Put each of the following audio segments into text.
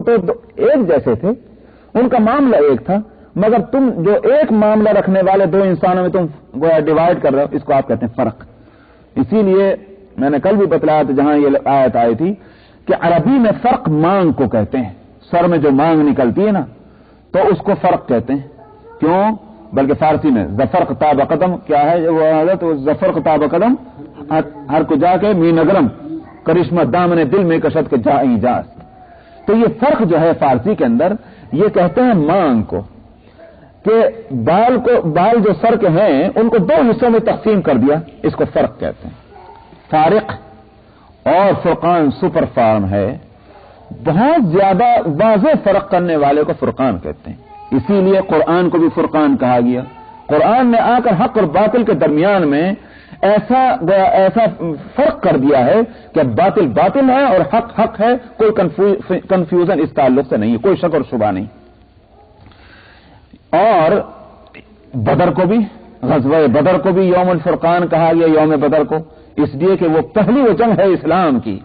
تو ایک جیسے تھے، ان کا معاملہ ایک تھا، مگر تم جو ایک معاملہ رکھنے والے دو انسانوں میں تم گویا ڈیوائڈ کر رہے ہو، اس کو آپ کہتے ہیں فرق۔ اسی لیے میں نے کل بھی بتلایا تھا جہاں یہ آیت آئی تھی کہ عربی میں فرق مانگ کو کہتے ہیں، سر میں جو مانگ نکلتی ہے نا تو اس کو فرق کہتے ہیں۔ کیوں؟ بلکہ فارسی میں ظفر قطاب قدم کیا ہے وہ حضرت ظفر قطاب قدم ہر کو جا کے می نگرم کرشمہ دامن دل میں کشت کے جا ایجاز۔ تو یہ فرق جو ہے فارسی کے اندر یہ کہتے ہیں مانگ کو، کہ بال جو سر کے ہیں ان کو دو حصوں میں تقسیم کر دیا، اس کو فرق کہتے ہیں۔ فارق اور فرقان سپر فارم ہے، بہت زیادہ واضح فرق کرنے والے کو فرقان کہتے ہیں۔ اسی لیے قرآن کو بھی فرقان کہا گیا۔ قرآن نے آ کر حق اور باطل کے درمیان میں ایسا فرق کر دیا ہے کہ باطل باطل ہے اور حق حق ہے، کوئی کنفیوژن اس تعلق سے نہیں ہے، کوئی شک اور شبہ نہیں۔ اور بدر کو بھی، غزوہ بدر کو بھی یوم الفرقان کہا گیا، یوم بدر کو، اس لیے کہ وہ پہلی وہ جنگ ہے اسلام کی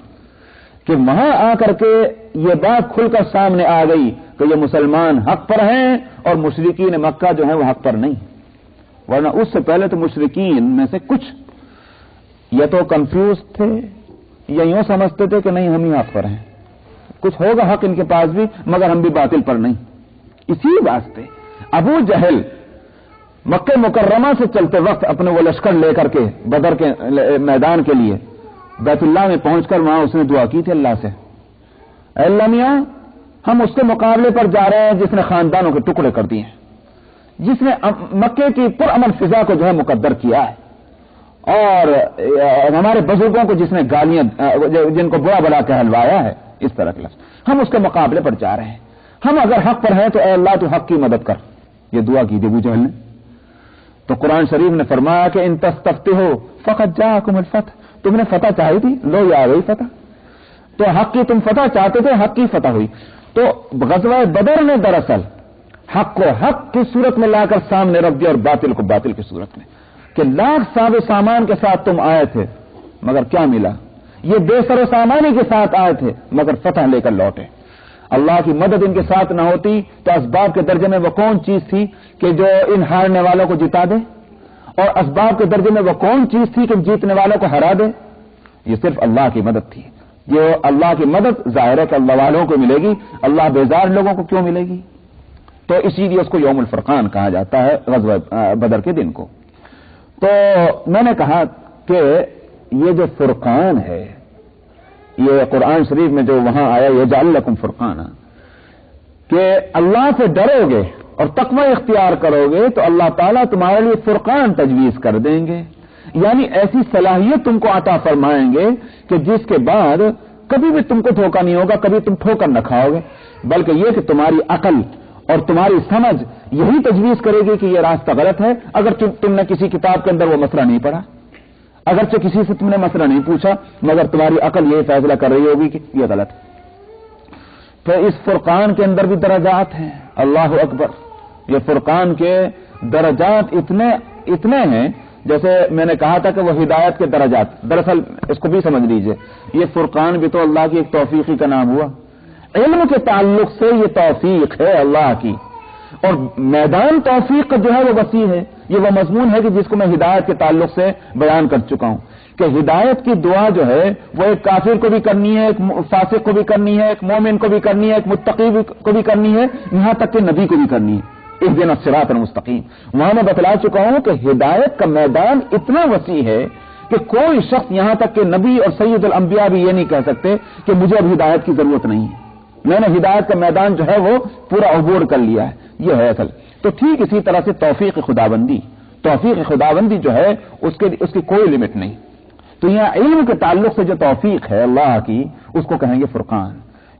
کہ وہاں آ کر کے یہ بات کھل کر سامنے آ گئی کہ یہ مسلمان حق پر ہیں اور مشرکین مکہ جو ہیں وہ حق پر نہیں، ورنہ اس سے پہلے تو مشرکین میں سے کچھ یا تو کنفیوز تھے یا یوں سمجھتے تھے کہ نہیں ہم ہی حق پر ہیں، کچھ ہوگا حق ان کے پاس بھی مگر ہم بھی باطل پر نہیں۔ اسی واسطے ابو جہل مکہ مکرمہ سے چلتے وقت اپنے وہ لشکر لے کر کے بدر کے میدان کے لیے بیت اللہ میں پہنچ کر وہاں اس نے دعا کی تھی اللہ سے، اے اللہ میاں ہم اس کے مقابلے پر جا رہے ہیں جس نے خاندانوں کے ٹکڑے کر دیے ہیں، جس نے مکے کی پرامن فضا کو جو ہے مقدر کیا ہے، اور ہمارے بزرگوں کو جس نے گالیاں جن کو برا بلا کہلوایا ہے، اس طرح کے لفظ، ہم اس کے مقابلے پر جا رہے ہیں، ہم اگر حق پر ہیں تو اے اللہ تو حق کی مدد کر۔ یہ دعا کی تھی ابو جہل نے۔ تو قرآن شریف نے فرمایا کہ ان تستفتحوا فقد جاءکم الفتح، تم نے فتح چاہی تھی، لو یہ آ گئی فتح۔ تو حق کی تم فتح چاہتے تھے، حق کی فتح ہوئی۔ تو غزوہ بدر نے دراصل حق کو حق کی صورت میں لا کر سامنے رکھ دیا اور باطل کو باطل کی صورت میں، کہ لاکھ ساز و سامان کے ساتھ تم آئے تھے مگر کیا ملا؟ یہ بے سر و سامانی کے ساتھ آئے تھے مگر فتح لے کر لوٹے۔ اللہ کی مدد ان کے ساتھ نہ ہوتی تو اسباب کے درجے میں وہ کون چیز تھی کہ جو ان ہارنے والوں کو جتا دے، اور اسباب کے درجے میں وہ کون چیز تھی کہ جیتنے والوں کو ہرا دے؟ یہ صرف اللہ کی مدد تھی۔ یہ اللہ کی مدد ظاہر ہے کہ اللہ والوں کو ملے گی، اللہ بیزار لوگوں کو کیوں ملے گی؟ تو اسی لیے اس کو یوم الفرقان کہا جاتا ہے، غزوہ بدر کے دن کو۔ تو میں نے کہا کہ یہ جو فرقان ہے یہ قرآن شریف میں جو وہاں آیا یجعل لکم فرقانا، کہ اللہ سے ڈرو گے اور تقوی اختیار کرو گے تو اللہ تعالیٰ تمہارے لیے فرقان تجویز کر دیں گے، یعنی ایسی صلاحیت تم کو عطا فرمائیں گے کہ جس کے بعد کبھی بھی تم کو دھوکہ نہیں ہوگا، کبھی تم ٹھوکر نہ کھاؤ گے، بلکہ یہ کہ تمہاری عقل اور تمہاری سمجھ یہی تجویز کرے گی کہ یہ راستہ غلط ہے، اگر تم نے کسی کتاب کے اندر وہ مسئلہ نہیں پڑھا، اگرچہ کسی سے تم نے مسئلہ نہیں پوچھا، مگر تمہاری عقل یہ فیصلہ کر رہی ہوگی کہ یہ غلط ہے۔ تو اس فرقان کے اندر بھی درجات ہیں، اللہ اکبر، یہ فرقان کے درجات اتنے ہیں، جیسے میں نے کہا تھا کہ وہ ہدایت کے درجات، دراصل اس کو بھی سمجھ لیجئے، یہ فرقان بھی تو اللہ کی ایک توفیقی کا نام ہوا، علم کے تعلق سے یہ توفیق ہے اللہ کی، اور میدان توفیق کا جو ہے وہ وسیع ہے، یہ وہ مضمون ہے کہ جس کو میں ہدایت کے تعلق سے بیان کر چکا ہوں کہ ہدایت کی دعا جو ہے وہ ایک کافر کو بھی کرنی ہے، ایک فاسق کو بھی کرنی ہے، ایک مومن کو بھی کرنی ہے، ایک متقی کو بھی کرنی ہے، یہاں تک کہ نبی کو بھی کرنی ہے، اہدنا الصراط المستقیم۔ وہاں میں بتلا چکا ہوں کہ ہدایت کا میدان اتنا وسیع ہے کہ کوئی شخص یہاں تک کہ نبی اور سید الانبیاء بھی یہ نہیں کہہ سکتے کہ مجھے اب ہدایت کی ضرورت نہیں ہے، میں نے ہدایت کا میدان جو ہے وہ پورا عبور کر لیا ہے، یہ ہے اصل۔ تو ٹھیک اسی طرح سے توفیق خداوندی جو ہے اس کی کوئی لمٹ نہیں۔ تو یہاں علم کے تعلق سے جو توفیق ہے اللہ کی، اس کو کہیں گے فرقان۔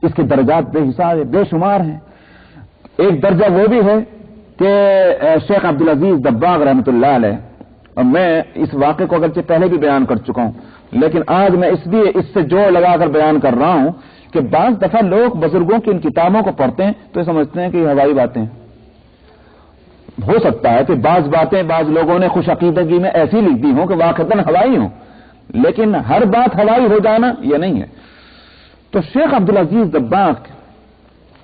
اس کے درجات بے حساب بے شمار ہیں۔ ایک درجہ وہ بھی ہے کہ شیخ عبدالعزیز دباغ رحمۃ اللہ علیہ، اور میں اس واقعے کو اگرچہ پہلے بھی بیان کر چکا ہوں، لیکن آج میں اس لیے اس سے جوڑ لگا کر بیان کر رہا ہوں کہ بعض دفعہ لوگ بزرگوں کی ان کتابوں کو پڑھتے ہیں تو سمجھتے ہیں کہ یہ ہوائی باتیں ہیں۔ ہو سکتا ہے کہ بعض باتیں بعض لوگوں نے خوش عقیدگی میں ایسی لکھ دی ہوں کہ واقعتاً ہوائی ہوں، لیکن ہر بات ہوائی ہو جانا یہ نہیں ہے۔ تو شیخ عبدالعزیز دباغ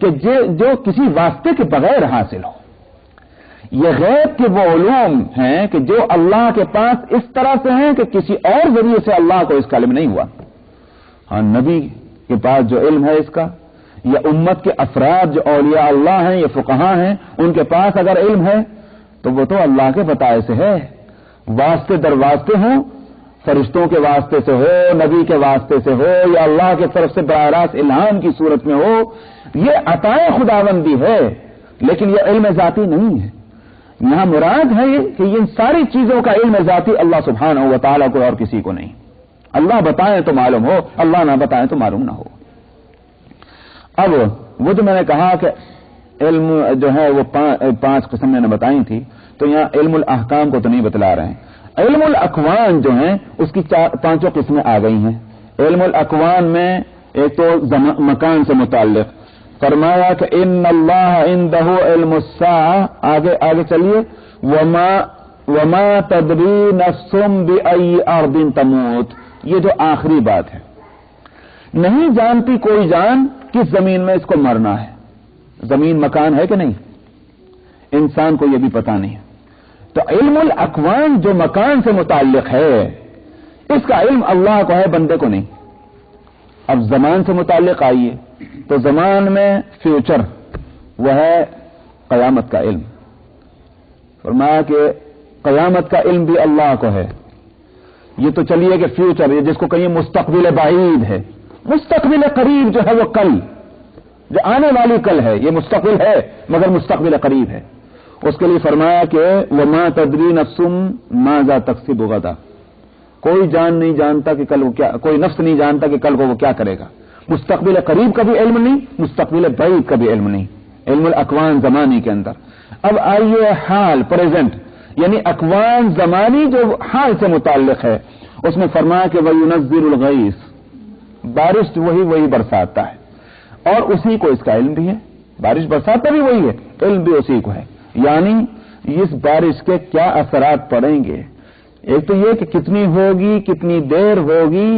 کہ جو کسی واسطے کے بغیر حاصل ہو. یہ غیب کے وہ علوم ہیں کہ جو اللہ کے پاس اس طرح سے ہیں کہ کسی اور ذریعے سے اللہ کو اس کا علم نہیں ہوا. ہاں نبی کے پاس جو علم ہے اس کا، یا امت کے افراد جو اولیاء اللہ ہیں یا فقہاء ہیں ان کے پاس اگر علم ہے تو وہ تو اللہ کے بتائے سے ہے. واسطے در واسطے ہوں، فرشتوں کے واسطے سے ہو، نبی کے واسطے سے ہو، یا اللہ کی طرف سے براہ راست الہام کی صورت میں ہو، یہ عطائے خداوندی ہے، لیکن یہ علم ذاتی نہیں ہے. یہاں مراد ہے کہ ان ساری چیزوں کا علم ذاتی اللہ سبحانہ و تعالیٰ کو اور کسی کو نہیں. اللہ بتائیں تو معلوم ہو، اللہ نہ بتائیں تو معلوم نہ ہو. اب وہ جو میں نے کہا کہ علم جو ہے وہ 5 قسم میں نے بتائی تھی، تو یہاں علم الاحکام کو تو نہیں بتلا رہے ہیں. علم الاکوان جو ہیں اس کی 5 قسمیں آ گئی ہیں. علم الاکوان میں ایک تو مکان سے متعلق فرمایا کہ ان اللہ عنده علم الساعہ. آگے چلیے، وما تدری نفس بأي ارض تموت. یہ جو آخری بات ہے، نہیں جانتی کوئی جان کس زمین میں اس کو مرنا ہے. زمین مکان ہے کہ نہیں، انسان کو یہ بھی پتا نہیں. تو علم الاکوان جو مکان سے متعلق ہے اس کا علم اللہ کو ہے، بندے کو نہیں. اب زمان سے متعلق آئیے تو زمان میں فیوچر وہ ہے قیامت کا علم. فرمایا کہ قیامت کا علم بھی اللہ کو ہے. یہ تو چلیے کہ فیوچر، یہ جس کو کہیں مستقبل بعید ہے، مستقبل قریب جو ہے وہ کل، جو آنے والی کل ہے، یہ مستقبل ہے مگر مستقبل قریب ہے. اس کے لیے فرمایا کہ وما تدری نفس ماذا تکسب غدا. کوئی جان نہیں جانتا کہ کل وہ کیا، کوئی نفس نہیں جانتا کہ کل کو وہ کیا کرے گا. مستقبل قریب کا بھی علم نہیں، مستقبل بعید کا بھی علم نہیں. علم الاکوان زمانی کے اندر. اب آئیے حال، پریزنٹ، یعنی اکوان زمانی جو حال سے متعلق ہے، اس میں فرمایا کہ وَيُنَزِّلُ الْغَيْثَ. بارش وہی برساتا ہے، اور اسی کو اس کا علم بھی ہے. بارش برساتا بھی وہی ہے، علم بھی اسی کو ہے. یعنی اس بارش کے کیا اثرات پڑیں گے، ایک تو یہ کہ کتنی ہوگی، کتنی دیر ہوگی.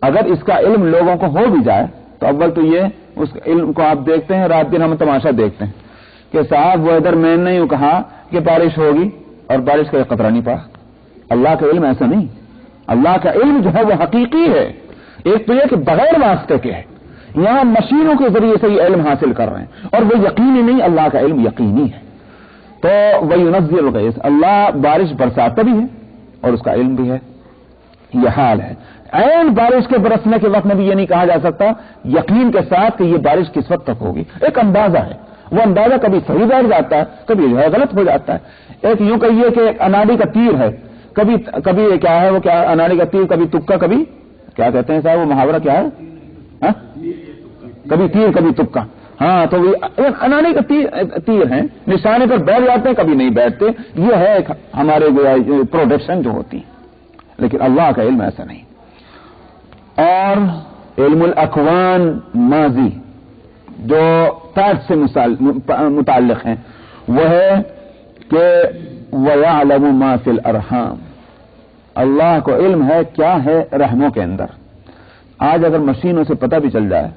اگر اس کا علم لوگوں کو ہو بھی جائے تو اول تو یہ اس علم کو آپ دیکھتے ہیں، رات دن ہم تماشا دیکھتے ہیں کہ صاحب ویدر مین نے یوں کہا کہ بارش ہوگی اور بارش کا ایک قطرہ نہیں پڑا. اللہ کا علم ایسا نہیں. اللہ کا علم جو ہے وہ حقیقی ہے. ایک تو یہ کہ بغیر واسطے کے ہے، یہاں مشینوں کے ذریعے سے یہ علم حاصل کر رہے ہیں، اور وہ یقینی نہیں، اللہ کا علم یقینی ہے. تو وَيُنَزِّلُ الْغَيْثَ، اللہ بارش برساتا بھی ہے اور اس کا علم بھی ہے. یہ حال ہے. عین بارش کے برسنے کے وقت میں بھی یہ نہیں کہا جا سکتا یقین کے ساتھ کہ یہ بارش کس وقت تک ہوگی. ایک اندازہ ہے، وہ اندازہ کبھی صحیح بیٹھ جاتا ہے، کبھی جو ہے غلط ہو جاتا ہے. ایک یوں کہیے کہ ایک اناڑی کا تیر ہے، کبھی کیا ہے وہ، کیا اناڑی کا تیر، کبھی تکا، کبھی کیا کہتے ہیں صاحب وہ محاورہ کیا ہے، کبھی تیر کبھی تکا. ہاں تو ایک اناڑی کا تیر ہے، نشانے پر بیٹھ جاتے ہیں، کبھی نہیں بیٹھتے. یہ ہے ایک ہمارے پروڈکشن جو ہوتی ہے. لیکن اللہ کا علم ایسا نہیں. اور علم الاکوان ماضی جو پاسٹ سے متعلق ہیں وہ ہے کہ وَيَعْلَمُ مَا فِي الْأَرْحَامِ. اللہ کو علم ہے کیا ہے رحموں کے اندر. آج اگر مشینوں سے پتہ بھی چل جائے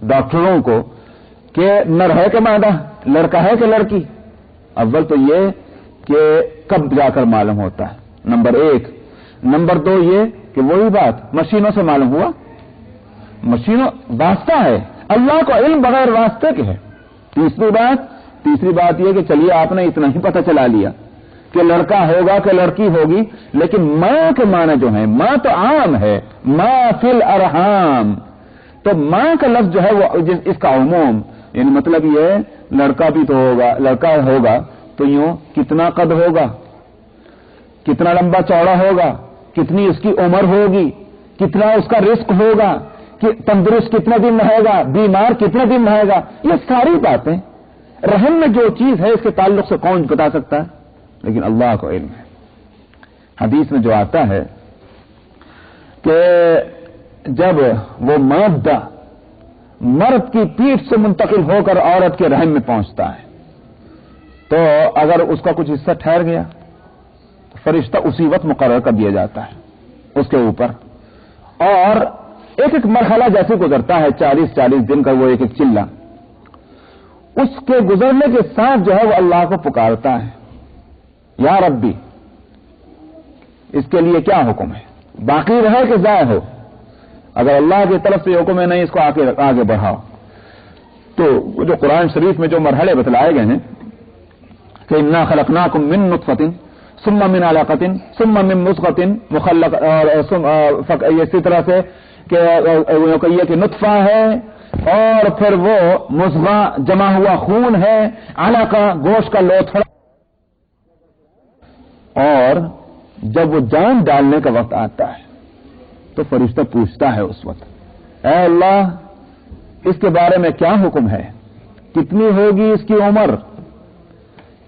ڈاکٹروں کو کہ نر ہے کہ مادہ، لڑکا ہے کہ لڑکی، اول تو یہ کہ کب جا کر معلوم ہوتا ہے، نمبر 1. نمبر 2 یہ کہ وہی بات مشینوں سے معلوم ہوا. مشینوں واسطہ ہے، اللہ کو علم بغیر واسطے کے ہے. تیسری بات یہ کہ چلیے آپ نے اتنا ہی پتہ چلا لیا کہ لڑکا ہوگا کہ لڑکی ہوگی، لیکن ماں کے معنی جو ہیں، ماں تو عام ہے، ماں فی الارحام. تو ماں کا لفظ جو ہے وہ اس کا عموم، یعنی مطلب یہ ہے لڑکا بھی تو ہوگا، لڑکا ہوگا تو یوں کتنا قد ہوگا، کتنا لمبا چوڑا ہوگا، کتنی اس کی عمر ہوگی، کتنا اس کا رزق ہوگا، کہ تندرست کتنا دن رہے گا، بیمار کتنا دن رہے گا. یہ ساری باتیں رحم میں جو چیز ہے اس کے تعلق سے کون بتا سکتا ہے، لیکن اللہ کو علم ہے. حدیث میں جو آتا ہے کہ جب وہ مادہ مرد کی پیٹھ سے منتقل ہو کر عورت کے رحم میں پہنچتا ہے تو اگر اس کا کچھ حصہ ٹھہر گیا تو فرشتہ اسی وقت مقرر کر دیا جاتا ہے اس کے اوپر، اور ایک ایک مرحلہ جیسے گزرتا ہے 40 دن کا وہ ایک چلہ. اس کے گزرنے کے ساتھ جو ہے وہ اللہ کو پکارتا ہے، یا ربی، اس کے لیے کیا حکم ہے؟ باقی رہے کہ ضائع ہو؟ اگر اللہ کی طرف سے حکم ہے نہیں اس کو آگے بڑھاؤ، تو جو قرآن شریف میں جو مرحلے بتلائے گئے ہیں کہ انا خلقناکم من نطفۃ ثم من علقۃ ثم من مضغۃ مخلق، اور اسی طرح سے کہ یہ کہ نطفہ ہے اور پھر وہ مضغہ جمع ہوا خون ہے، علقہ گوشت کا لوتھڑا، اور جب وہ جان ڈالنے کا وقت آتا ہے تو فرشتہ پوچھتا ہے اس وقت، اے اللہ اس کے بارے میں کیا حکم ہے؟ کتنی ہوگی اس کی عمر؟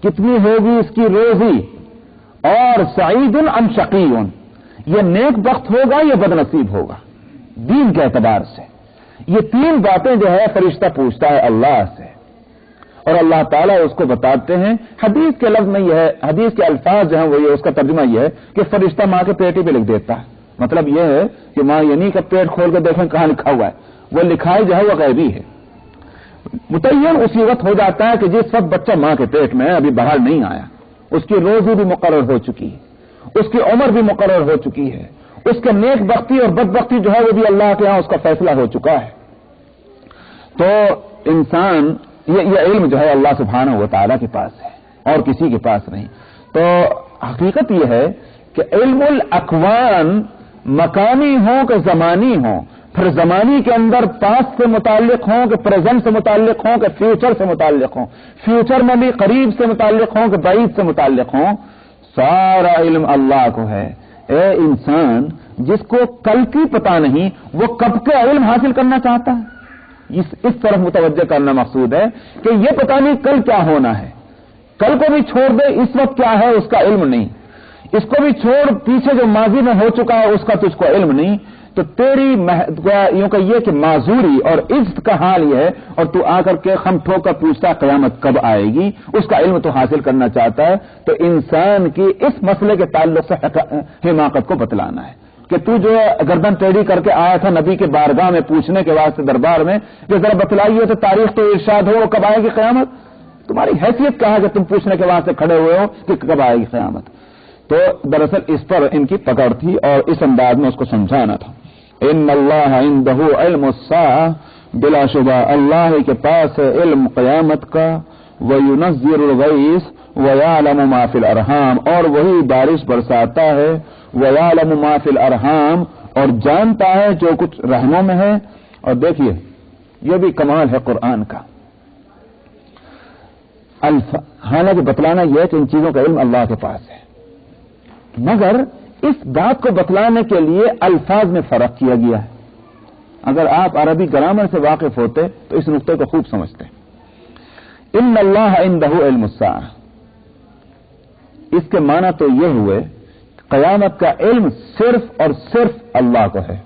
کتنی ہوگی اس کی روزی؟ اور سعید ام شقی، یہ نیک بخت ہوگا یا بد نصیب ہوگا دین کے اعتبار سے؟ یہ تین باتیں جو ہے فرشتہ پوچھتا ہے اللہ سے، اور اللہ تعالیٰ اس کو بتاتے ہیں۔ حدیث کے لفظ میں یہ ہے، حدیث کے الفاظ جو ہیں وہ یہ، اس کا ترجمہ یہ ہے کہ فرشتہ ماں کے پیٹ ہی پہ لکھ دیتا ہے۔ مطلب یہ ہے کہ ماں یہ نہیں کہ پیٹ کھول کے دیکھیں کہاں لکھا ہوا ہے، وہ لکھائی جو ہے وہ غیبی ہے۔ متعین اسی وقت ہو جاتا ہے کہ جس وقت بچہ ماں کے پیٹ میں ابھی باہر نہیں آیا، اس کی روزی بھی مقرر ہو چکی ہے، اس کی عمر بھی مقرر ہو چکی ہے، اس کے نیک بختی اور بدبختی جو ہے وہ بھی اللہ کے ہاں اس کا فیصلہ ہو چکا ہے۔ تو انسان یہ علم جو ہے اللہ سبحانہ و تعالیٰ کے پاس ہے اور کسی کے پاس نہیں۔ تو حقیقت یہ ہے کہ علم الاکوان مکانی ہوں کہ زمانی ہوں، پھر زمانی کے اندر پاسٹ سے متعلق ہوں کہ پریزنٹ سے متعلق ہوں کہ فیوچر سے متعلق ہوں، فیوچر میں بھی قریب سے متعلق ہوں کہ بعید سے متعلق ہوں، سارا علم اللہ کو ہے۔ اے انسان، جس کو کل کی پتہ نہیں وہ کب کا علم حاصل کرنا چاہتا ہے؟ اس طرف متوجہ کرنا مقصود ہے کہ یہ پتہ نہیں کل کیا ہونا ہے، کل کو بھی چھوڑ دے، اس وقت کیا ہے اس کا علم نہیں، اس کو بھی چھوڑ، پیچھے جو ماضی میں ہو چکا ہے اس کا تجھ کو علم نہیں، تو تیری یوں کہ یہ کہ معذوری اور عزت کا حال یہ ہے، اور تو آ کر کے خم ٹھوک کر پوچھتا ہے قیامت کب آئے گی، اس کا علم تو حاصل کرنا چاہتا ہے۔ تو انسان کی اس مسئلے کے تعلق سے حماقت کو بتلانا ہے کہ تو جو گردن ٹیڑھی کر کے آیا تھا نبی کے بارگاہ میں پوچھنے کے واسطے دربار میں کہ ذرا بتلائیے تو تاریخ تو ارشاد ہو کب آئے گی قیامت، تمہاری حیثیت کہا کہ تم پوچھنے کے واسطے کھڑے ہوئے ہو کہ کب آئے گی قیامت؟ تو دراصل اس پر ان کی پکڑ تھی اور اس انداز میں اس کو سمجھانا تھا۔ ان اللہ عندہ علم الساعہ، بلا شبہ اللہ کے پاس ہے علم قیامت کا، وینزل الغیث ویعلم ما فی الارحام، اور وہی بارش برساتا ہے، ویعلم ما فی الارحام، اور جانتا ہے جو کچھ رحموں میں ہے۔ اور دیکھیے یہ بھی کمال ہے قرآن کا، حالانکہ بتلانا یہ ہے کہ ان چیزوں کا علم اللہ کے پاس ہے، مگر اس بات کو بتلانے کے لیے الفاظ میں فرق کیا گیا ہے۔ اگر آپ عربی گرامر سے واقف ہوتے تو اس نقطے کو خوب سمجھتے۔ ان اللہ عندہ علم الساعہ، اس کے معنی تو یہ ہوئے قیامت کا علم صرف اور صرف اللہ کو ہے۔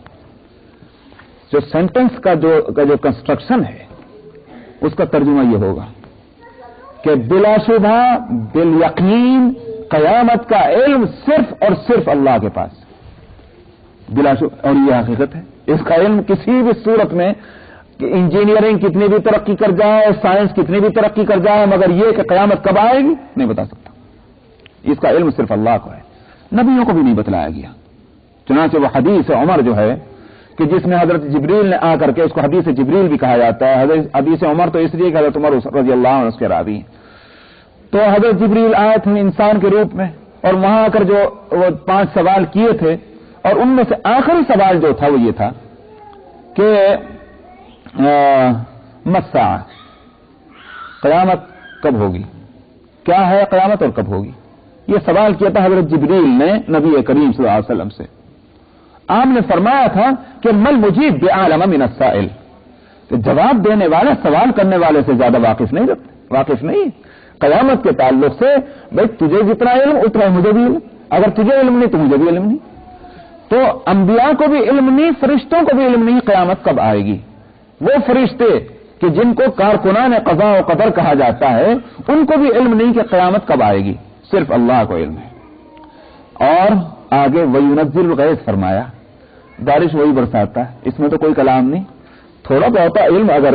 جو سینٹنس کا جو کنسٹرکشن ہے اس کا ترجمہ یہ ہوگا کہ بلا شبہ بالیقین قیامت کا علم صرف اور صرف اللہ کے پاس بلا شبہ، اور یہ حقیقت ہے۔ اس کا علم کسی بھی صورت میں کہ انجینئرنگ کتنی بھی ترقی کر جائے، سائنس کتنی بھی ترقی کر جائے، مگر یہ کہ قیامت کب آئے گی نہیں بتا سکتا۔ اس کا علم صرف اللہ کو ہے، نبیوں کو بھی نہیں بتلایا گیا۔ چنانچہ وہ حدیث عمر جو ہے کہ جس میں حضرت جبریل نے آ کر کے، اس کو حدیث جبریل بھی کہا جاتا ہے، حدیث عمر تو اس لیے کہ حضرت عمر رضی اللہ عنہ اس کے راوی ہیں۔ تو حضرت جبریل آئے تھے انسان کے روپ میں، اور وہاں آ کر جو وہ 5 سوال کیے تھے، اور ان میں سے آخری سوال جو تھا وہ یہ تھا کہ مساء، قیامت کب ہوگی، کیا ہے قیامت اور کب ہوگی؟ یہ سوال کیا تھا حضرت جبریل نے نبی کریم صلی اللہ علیہ وسلم سے۔ آپ نے فرمایا تھا کہ مل مجیب بعالم من السائل، کہ جواب دینے والا سوال کرنے والے سے زیادہ واقف نہیں قیامت کے تعلق سے۔ بھائی تجھے جتنا علم اتنا مجھے بھی علم، اگر تجھے علم نہیں تو مجھے بھی علم نہیں۔ تو انبیاء کو بھی علم نہیں، فرشتوں کو بھی علم نہیں قیامت کب آئے گی۔ وہ فرشتے کہ جن کو کارکنان قضاء و قدر کہا جاتا ہے، ان کو بھی علم نہیں کہ قیامت کب آئے گی، صرف اللہ کو علم ہے۔ اور آگے وَيُنَزِّلُ الْغَيْثَ فرمایا، بارش وہی برساتا ہے، اس میں تو کوئی کلام نہیں۔ تھوڑا بہت علم اگر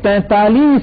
43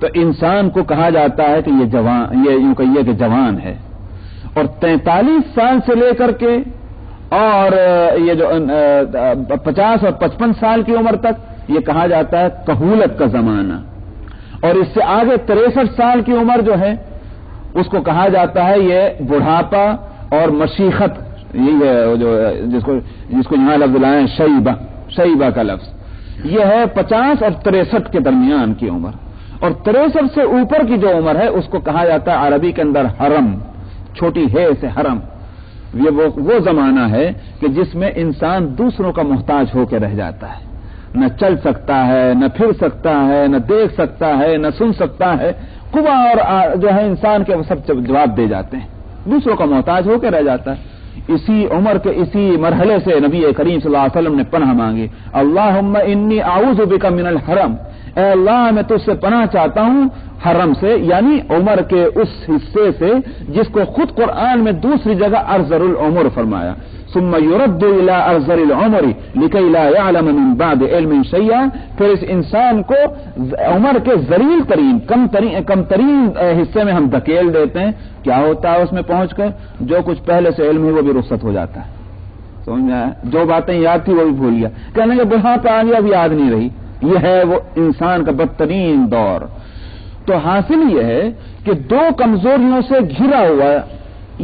تو انسان کو کہا جاتا ہے کہ یہ جوان، یہ یوں کہیے کہ جوان ہے، اور 43 سال سے لے کر کے اور یہ جو 50 اور 55 سال کی عمر تک یہ کہا جاتا ہے کہولت کا زمانہ، اور اس سے آگے 63 سال کی عمر جو ہے اس کو کہا جاتا ہے یہ بڑھاپا اور مشیخت، یہ جو جس کو یہاں لفظ لائیں شیبہ کا لفظ، یہ ہے 50 اور 63 کے درمیان کی عمر، اور 63 سے اوپر کی جو عمر ہے اس کو کہا جاتا ہے عربی کے اندر حرم، چھوٹی ہے سے حرم۔ یہ وہ زمانہ ہے کہ جس میں انسان دوسروں کا محتاج ہو کے رہ جاتا ہے، نہ چل سکتا ہے، نہ پھر سکتا ہے، نہ دیکھ سکتا ہے، نہ سن سکتا ہے، قوا اور جو ہے انسان کے وہ سب جواب دے جاتے ہیں، دوسروں کا محتاج ہو کے رہ جاتا ہے۔ اسی عمر کے اسی مرحلے سے نبی کریم صلی اللہ علیہ وسلم نے پناہ مانگی، اللہم انی اعوذ بک من الحرم، اے اللہ میں تجھ سے پناہ چاہتا ہوں حرم سے، یعنی عمر کے اس حصے سے جس کو خود قرآن میں دوسری جگہ ارذل العمر فرمایا، ثم يرد الى ارذل العمر لكي لا يعلم من بعد علم شيئا، پھر اس انسان کو عمر کے ذلیل ترین کم ترین حصے میں ہم دھکیل دیتے ہیں، کیا ہوتا ہے اس میں پہنچ کر جو کچھ پہلے سے علم ہے وہ بھی رخصت ہو جاتا ہے، سمجھ میں آیا؟ جو باتیں یاد تھی وہ بھی بھول گیا، کہنے کہ بڑھاپا آ گیا اب یاد نہیں رہی، یہ ہے وہ انسان کا بدترین دور۔ تو حاصل یہ ہے کہ دو کمزوریوں سے گھرا ہوا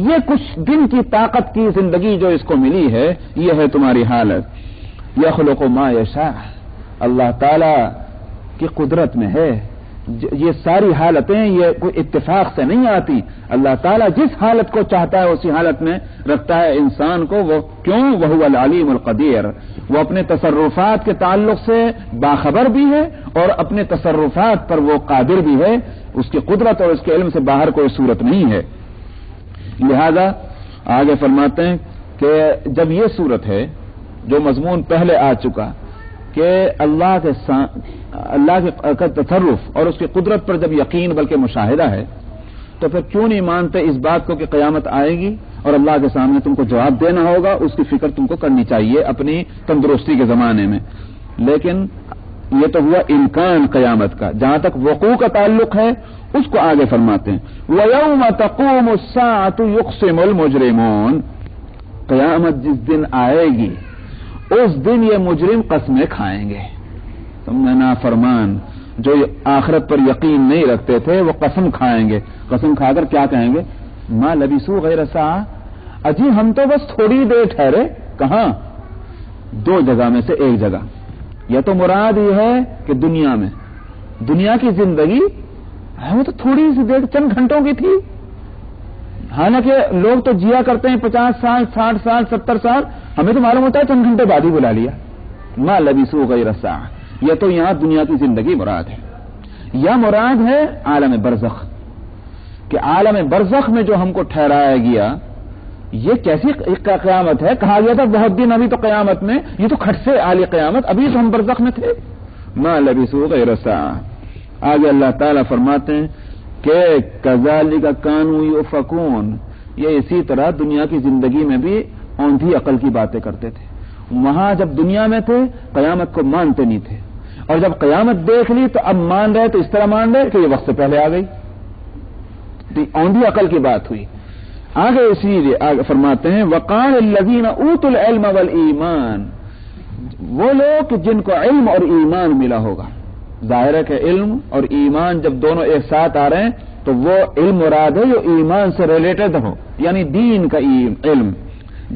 یہ کچھ دن کی طاقت کی زندگی جو اس کو ملی ہے، یہ ہے تمہاری حالت۔ یخلق ما یشاء، اللہ تعالی کی قدرت میں ہے یہ ساری حالتیں، یہ کوئی اتفاق سے نہیں آتی، اللہ تعالیٰ جس حالت کو چاہتا ہے اسی حالت میں رکھتا ہے انسان کو، وہ کیوں؟ وہو العلیم القدیر، وہ اپنے تصرفات کے تعلق سے باخبر بھی ہے اور اپنے تصرفات پر وہ قادر بھی ہے، اس کی قدرت اور اس کے علم سے باہر کوئی صورت نہیں ہے۔ لہذا آگے فرماتے ہیں کہ جب یہ صورت ہے جو مضمون پہلے آ چکا کہ اللہ کے تصرف اور اس کی قدرت پر جب یقین بلکہ مشاہدہ ہے، تو پھر کیوں نہیں مانتے اس بات کو کہ قیامت آئے گی اور اللہ کے سامنے تم کو جواب دینا ہوگا، اس کی فکر تم کو کرنی چاہیے اپنی تندرستی کے زمانے میں۔ لیکن یہ تو ہوا امکان قیامت کا، جہاں تک وقوع کا تعلق ہے اس کو آگے فرماتے ہیں وَيَوْمَ تَقُومُ السَّاعَةُ يُقْسِمُ الْمُجْرِمُونَ، قیامت جس دن آئے گی اس دن یہ مجرم قسمیں کھائیں گے، تم نافرمان جو آخرت پر یقین نہیں رکھتے تھے وہ قسم کھائیں گے، قسم کھا کر کیا کہیں گے؟ ما لبثوا غیر ساعة، اجی ہم تو بس تھوڑی دیر ٹھہرے، کہاں؟ دو جگہ میں سے ایک جگہ۔ یہ تو مراد یہ ہے کہ دنیا کی زندگی وہ تو تھوڑی سی دیر، چند گھنٹوں کی تھی، حالانکہ لوگ تو جیا کرتے ہیں 50 سال 60 سال 70 سال، ہمیں تو معلوم ہوتا ہے چند گھنٹے بعد ہی بلا لیا۔ ما لبثوا غیر ساعة، یہ تو یہاں دنیا کی زندگی مراد ہے، یا مراد ہے عالم برزخ، کہ عالم برزخ میں جو ہم کو ٹھہرایا گیا یہ کیسی قیامت ہے؟ کہا گیا تھا بہت دن ابھی تو قیامت میں، یہ تو کھٹ سے عالی قیامت، ابھی تو ہم برزخ میں تھے۔ ما لبثوا غیر ساعة، آگے اللہ تعالیٰ فرماتے ہیں کہ کذالک کانوا یؤفکون، یہ اسی طرح دنیا کی زندگی میں بھی اوندھی عقل کی باتیں کرتے تھے، وہاں جب دنیا میں تھے قیامت کو مانتے نہیں تھے، اور جب قیامت دیکھ لی تو اب مان رہے تو اس طرح مان رہے کہ یہ وقت سے پہلے آ گئی، اوندھی عقل کی بات ہوئی۔ آگے اسی لیے آگے فرماتے ہیں وقال الذین اوتوا العلم والایمان، وہ لوگ جن کو علم اور ایمان ملا ہوگا، ظاہر ہے کہ علم اور ایمان جب دونوں ایک ساتھ آ رہے ہیں تو وہ علم مراد ہے جو ایمان سے ریلیٹڈ ہو، یعنی دین کا علم،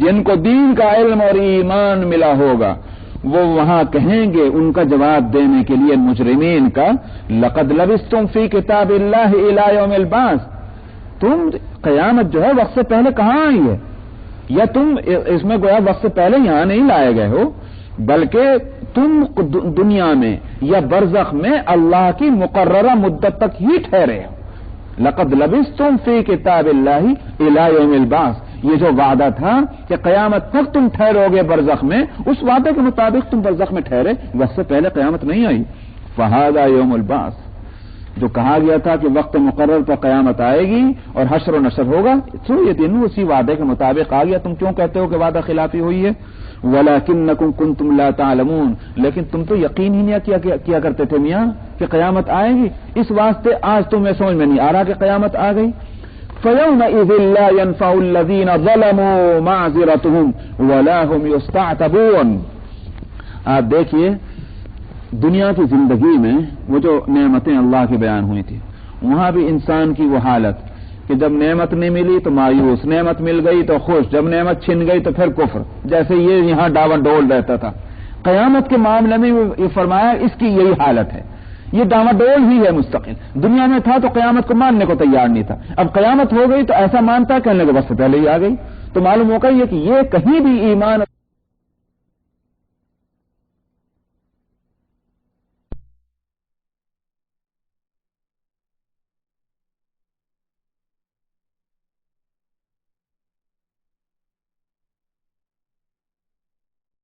جن کو دین کا علم اور ایمان ملا ہوگا وہ وہاں کہیں گے ان کا جواب دینے کے لیے مجرمین کا، لقد لبثتم فی کتاب اللہ الی یوم البعث، تم قیامت جو ہے وقت سے پہلے کہاں آئی ہے، یا تم اس میں گویا وقت سے پہلے یہاں نہیں لائے گئے ہو، بلکہ تم دنیا میں یا برزخ میں اللہ کی مقررہ مدت تک ہی ٹھہرے ہو۔ لقد لبثتم فی کتاب اللہ الی یوم البعث، یہ جو وعدہ تھا کہ قیامت تک تم ٹھہرو گے برزخ میں، اس وعدے کے مطابق تم برزخ میں ٹھہرے، وقت سے پہلے قیامت نہیں آئی۔ فہذا یوم البعث، جو کہا گیا تھا کہ وقت مقرر پر قیامت آئے گی اور حشر و نشر ہوگا، سو یہ دن اسی وعدے کے مطابق آ گیا. تم کیوں کہتے ہو کہ وعدہ خلافی ہوئی ہے؟ وَلَكِنَّكُمْ كُنْتُمْ لَا تَعْلَمُونَ، لیکن تم تو یقین ہی نہیں کیا کرتے تھے میاں کہ قیامت آئے گی، اس واسطے آج تمہیں سمجھ میں نہیں آ رہا کہ قیامت آ گئی. فَيَوْمَئِذٍ لَا يَنْفَعُ الَّذِينَ ظَلَمُوا مَعْذِرَتُهُمْ وَلَا هُمْ يُسْتَعْتَبُونَ. آپ دیکھیے دنیا کی زندگی میں وہ جو نعمتیں اللہ کی بیان ہوئی تھی، وہاں بھی انسان کی وہ حالت کہ جب نعمت نہیں ملی تو مایوس، نعمت مل گئی تو خوش، جب نعمت چھن گئی تو پھر کفر، جیسے یہ یہاں ڈاون ڈول رہتا تھا. قیامت کے معاملے میں یہ فرمایا اس کی یہی حالت ہے، یہ ڈاون ڈول ہی ہے مستقل. دنیا میں تھا تو قیامت کو ماننے کو تیار نہیں تھا، اب قیامت ہو گئی تو ایسا مانتا ہے کہنے کے بس پہلے ہی آ گئی. تو معلوم ہو گئی ہے کہ یہ کہیں بھی ایمان